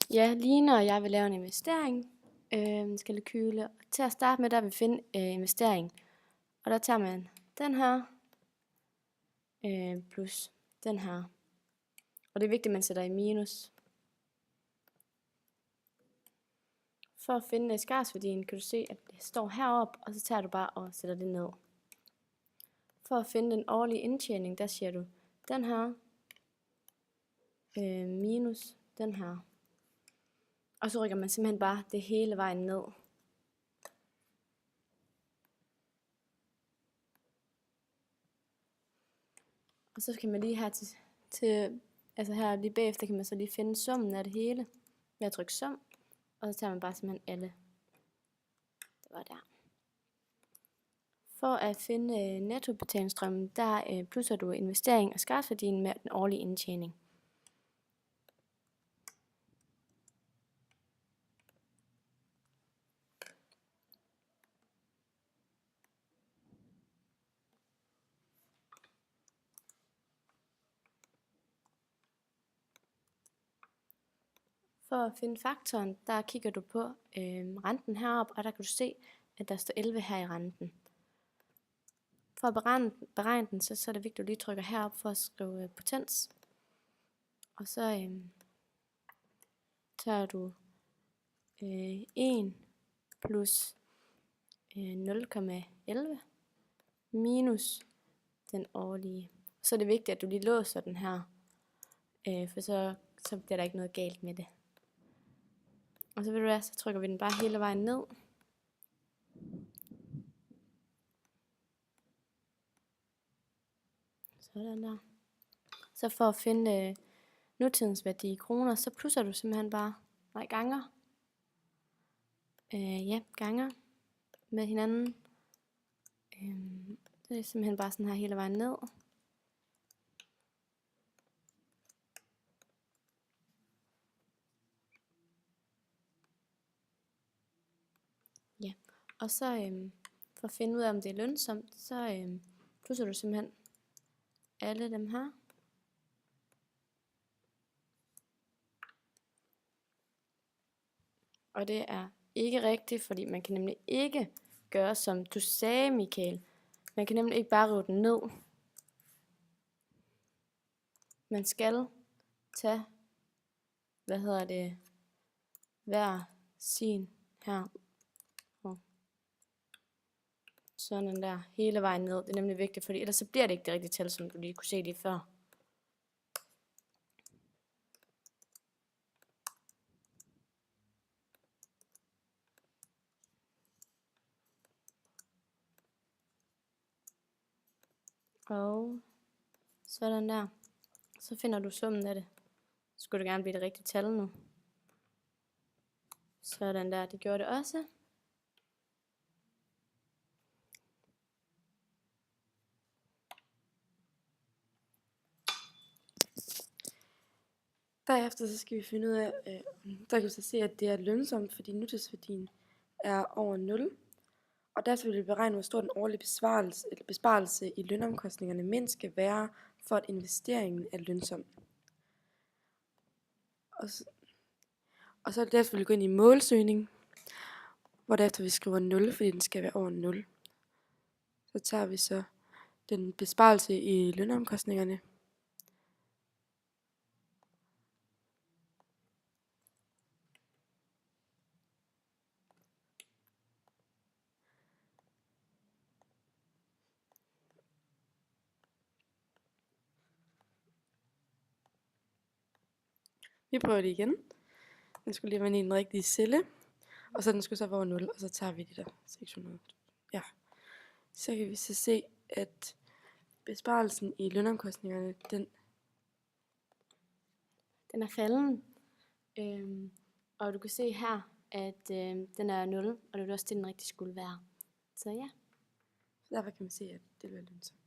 Ja, lige når jeg vil lave en investering, skal kalkyle. Og til at starte med, der vil vi finde investering. Og der tager man den her plus den her. Og det er vigtigt, at man sætter i minus. For at finde skarsværdien, kan du se, at det står heroppe, og så tager du bare og sætter det ned. For at finde den årlige indtjening, der siger du den her minus den her. Og så rykker man simpelthen bare det hele vejen ned. Og så kan man lige altså her lige bagefter kan man så lige finde summen af det hele ved at trykke sum. Og så tager man bare simpelthen alle. Det var der. For at finde nettobetalingsstrømmen, der plusser du investering og skarsværdien med den årlige indtjening. For at finde faktoren, der kigger du på renten heroppe, og der kan du se, at der står 11 her i renten. For at beregne den, så er det vigtigt, at du lige trykker herop for at skrive potens. Og så tager du 1 plus 0,11 minus den årlige. Så er det vigtigt, at du lige låser den her, for så bliver der ikke noget galt med det. Og så vil du være, så trykker vi den bare hele vejen ned. Sådan der. Så for at finde nutidens værdi i kroner, så plusser du simpelthen bare, ganger. Ganger med hinanden. Det er simpelthen bare sådan her hele vejen ned. Ja, og så for at finde ud af, om det er lønsomt, så plusser du simpelthen alle dem her. Og det er ikke rigtigt, fordi man kan nemlig ikke gøre, som du sagde, Michael. Man kan nemlig ikke bare rive den ned. Man skal tage, hver sin her. Sådan der, hele vejen ned. Det er nemlig vigtigt, fordi ellers så bliver det ikke det rigtige tal, som du lige kunne se lige før. Og sådan der. Så finder du summen af det. Så skulle det gerne blive det rigtige tal nu. Sådan der, det gjorde det også. Derefter så skal vi finde ud af, der kan vi så se, at det er lønsomt, fordi nutidsværdien er over 0. Og derfor vil vi beregne, hvor stor den årlige besparelse i lønomkostningerne mindst skal være, for at investeringen er lønsom. Og så derfor vil vi gå ind i målsøgning, hvor derefter vi skriver 0, fordi den skal være over 0. Så tager vi så den besparelse i lønomkostningerne. Vi prøver det igen. Den skulle lige være i den rigtige celle. Og så den skulle så være over 0, og så tager vi de der 600. Ja. Så kan vi så se, at besparelsen i lønomkostningerne, den er falden. Og du kan se her, at den er 0, og det er også det, den rigtig skulle være. Så ja. Så derfor kan man se, at det bliver lønsomt.